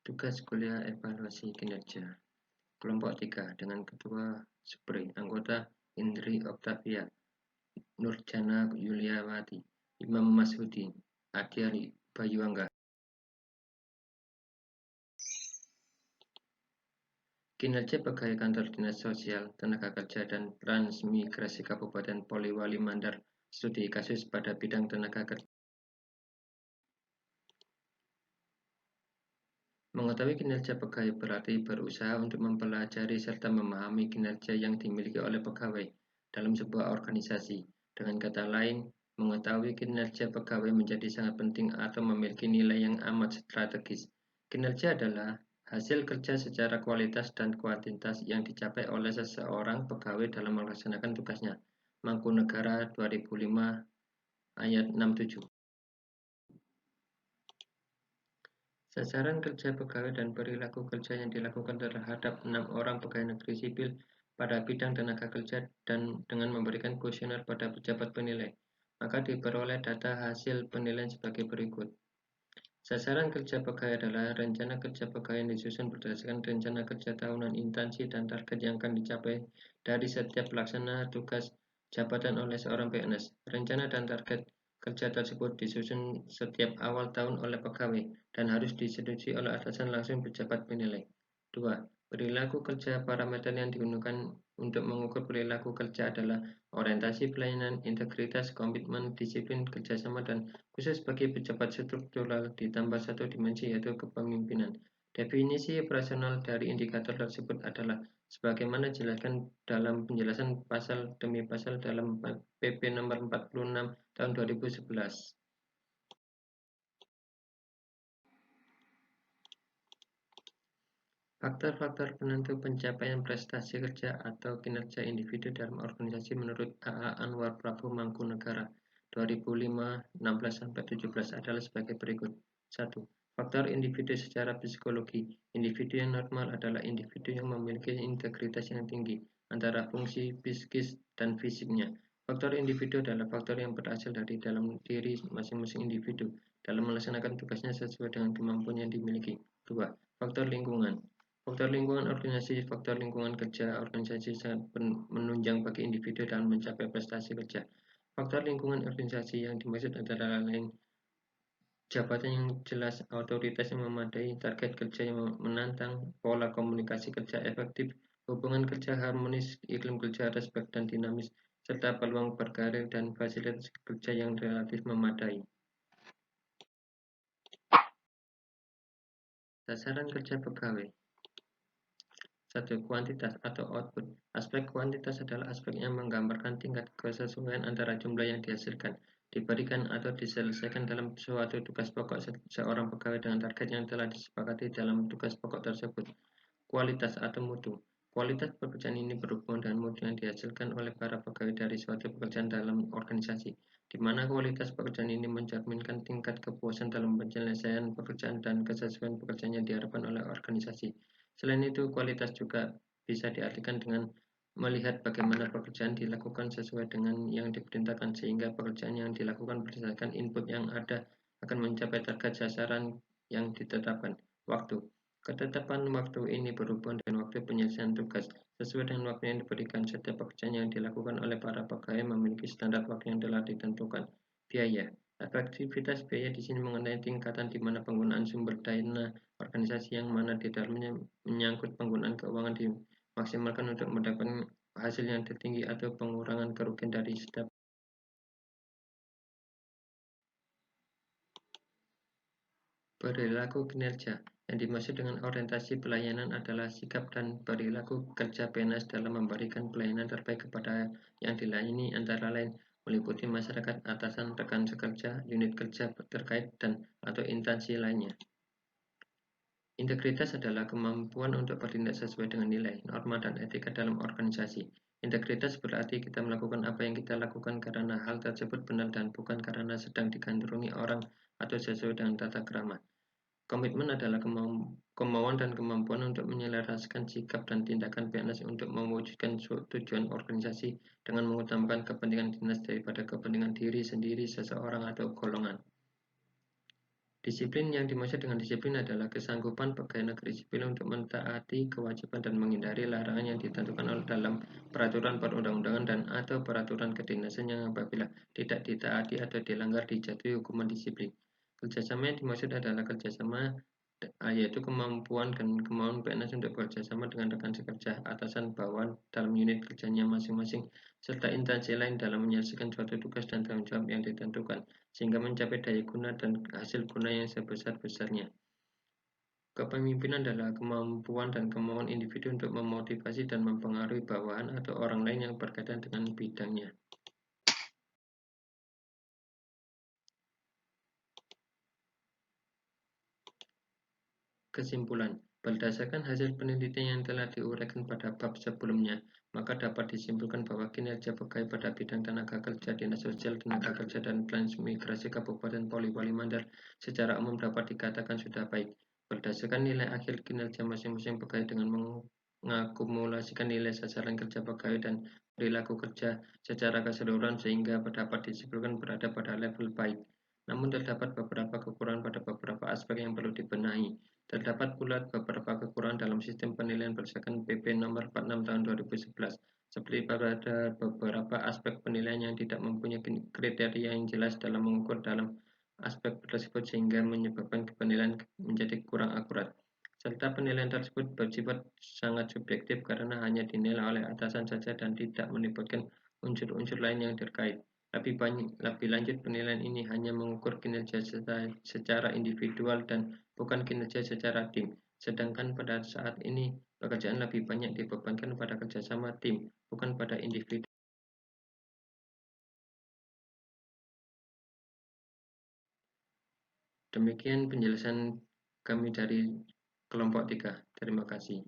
Tugas kuliah evaluasi kinerja. Kelompok 3 dengan Ketua Supri, anggota Indri Octavia, Nurjana Yuliawati, Imam Masudi, Adiari Bayuangga. Kinerja pegawai kantor dinas sosial, tenaga kerja dan transmigrasi Kabupaten Poliwali Mandar, studi kasus pada bidang tenaga kerja. Mengetahui kinerja pegawai berarti berusaha untuk mempelajari serta memahami kinerja yang dimiliki oleh pegawai dalam sebuah organisasi. Dengan kata lain, mengetahui kinerja pegawai menjadi sangat penting atau memiliki nilai yang amat strategis. Kinerja adalah hasil kerja secara kualitas dan kuantitas yang dicapai oleh seseorang pegawai dalam melaksanakan tugasnya. Mangkunegara 2005 ayat 67. Sasaran kerja pegawai dan perilaku kerja yang dilakukan terhadap 6 orang pegawai negeri sipil pada bidang tenaga kerja dan dengan memberikan kuesioner pada pejabat penilai, maka diperoleh data hasil penilaian sebagai berikut. Sasaran kerja pegawai adalah rencana kerja pegawai yang disusun berdasarkan rencana kerja tahunan instansi dan target yang akan dicapai dari setiap pelaksana tugas jabatan oleh seorang PNS. Rencana dan target kerja tersebut disusun setiap awal tahun oleh pegawai dan harus disetujui oleh atasan langsung pejabat penilai. 2. Perilaku kerja. Parameter yang digunakan untuk mengukur perilaku kerja adalah orientasi pelayanan, integritas, komitmen, disiplin, kerjasama, dan khusus bagi pejabat struktural ditambah satu dimensi yaitu kepemimpinan. Definisi operasional dari indikator tersebut adalah sebagaimana dijelaskan dalam penjelasan pasal demi pasal dalam PP nomor 46 tahun 2011. Faktor-faktor penentu pencapaian prestasi kerja atau kinerja individu dalam organisasi menurut A.A. Anwar Prabu Mangkunegara 2005, 16-17 adalah sebagai berikut. 1. Faktor individu secara psikologi. Individu yang normal adalah individu yang memiliki integritas yang tinggi antara fungsi, psikis, dan fisiknya. Faktor individu adalah faktor yang berasal dari dalam diri masing-masing individu dalam melaksanakan tugasnya sesuai dengan kemampuan yang dimiliki. 2. Faktor lingkungan. Faktor lingkungan organisasi. Faktor lingkungan kerja organisasi sangat menunjang bagi individu dalam mencapai prestasi kerja. Faktor lingkungan organisasi yang dimaksud adalah lain jabatan yang jelas, otoritas yang memadai, target kerja yang menantang, pola komunikasi kerja efektif, hubungan kerja harmonis, iklim kerja respek dan dinamis, serta peluang berkarir dan fasilitas kerja yang relatif memadai. Sasaran kerja pegawai. 1. Kuantitas atau output. Aspek kuantitas adalah aspek yang menggambarkan tingkat kesesuaian antara jumlah yang dihasilkan, diberikan atau diselesaikan dalam suatu tugas pokok seorang pegawai dengan target yang telah disepakati dalam tugas pokok tersebut. Kualitas atau mutu. Kualitas pekerjaan ini berhubungan dengan mutu yang dihasilkan oleh para pegawai dari suatu pekerjaan dalam organisasi, di mana kualitas pekerjaan ini mencerminkan tingkat kepuasan dalam penyelesaian pekerjaan dan kesesuaian pekerjaan yang diharapkan oleh organisasi. Selain itu, kualitas juga bisa diartikan dengan melihat bagaimana pekerjaan dilakukan sesuai dengan yang diperintahkan, sehingga pekerjaan yang dilakukan berdasarkan input yang ada akan mencapai target sasaran yang ditetapkan. Waktu. Ketetapan waktu ini berhubungan dengan waktu penyelesaian tugas. Sesuai dengan waktu yang diberikan, setiap pekerjaan yang dilakukan oleh para pegawai memiliki standar waktu yang telah ditentukan. Biaya. Efektivitas biaya di sini mengenai tingkatan di mana penggunaan sumber dana organisasi yang mana di dalamnya menyangkut penggunaan keuangan dimaksimalkan untuk mendapatkan hasil yang tertinggi atau pengurangan kerugian dari setiap. Perilaku kinerja. Yang dimaksud dengan orientasi pelayanan adalah sikap dan perilaku kerja PNS dalam memberikan pelayanan terbaik kepada yang dilayani, antara lain meliputi masyarakat, atasan, rekan sekerja, unit kerja terkait, dan atau instansi lainnya. Integritas adalah kemampuan untuk bertindak sesuai dengan nilai, norma, dan etika dalam organisasi. Integritas berarti kita melakukan apa yang kita lakukan karena hal tersebut benar dan bukan karena sedang digandrungi orang atau sesuai dengan tata krama. Komitmen adalah kemauan dan kemampuan untuk menyelaraskan sikap dan tindakan PNS untuk mewujudkan tujuan organisasi dengan mengutamakan kepentingan dinas daripada kepentingan diri sendiri, seseorang, atau golongan. Disiplin yang dimaksud dengan disiplin adalah kesanggupan pegawai negeri sipil untuk mentaati kewajiban dan menghindari larangan yang ditentukan oleh dalam peraturan perundang-undangan dan atau peraturan kedinasan yang apabila tidak ditaati atau dilanggar dijatuhi hukuman disiplin. Kerjasama yang dimaksud adalah kerjasama yaitu kemampuan dan kemauan PNS untuk bekerjasama dengan rekan sekerja, atasan, bawahan dalam unit kerjanya masing-masing, serta instansi lain dalam menyelesaikan suatu tugas dan tanggung jawab yang ditentukan, sehingga mencapai daya guna dan hasil guna yang sebesar-besarnya. Kepemimpinan adalah kemampuan dan kemauan individu untuk memotivasi dan mempengaruhi bawahan atau orang lain yang berkaitan dengan bidangnya. Kesimpulan, berdasarkan hasil penelitian yang telah diuraikan pada bab sebelumnya, maka dapat disimpulkan bahwa kinerja pegawai pada bidang tenaga kerja, dinas sosial, tenaga kerja, dan transmigrasi Kabupaten Poliwali Mandar secara umum dapat dikatakan sudah baik. Berdasarkan nilai akhir kinerja masing-masing pegawai dengan mengakumulasikan nilai sasaran kerja pegawai dan perilaku kerja secara keseluruhan sehingga dapat disimpulkan berada pada level baik. Namun terdapat beberapa kekurangan pada beberapa aspek yang perlu dibenahi. Terdapat pula beberapa kekurangan dalam sistem penilaian berdasarkan PP Nomor 46 Tahun 2011, seperti pada beberapa aspek penilaian yang tidak mempunyai kriteria yang jelas dalam mengukur dalam aspek tersebut sehingga menyebabkan penilaian menjadi kurang akurat. Serta penilaian tersebut bersifat sangat subjektif karena hanya dinilai oleh atasan saja dan tidak melibatkan unsur-unsur lain yang terkait. Lebih lanjut, penilaian ini hanya mengukur kinerja secara individual dan bukan kinerja secara tim. Sedangkan pada saat ini, pekerjaan lebih banyak dibebankan pada kerjasama tim, bukan pada individu. Demikian penjelasan kami dari kelompok 3. Terima kasih.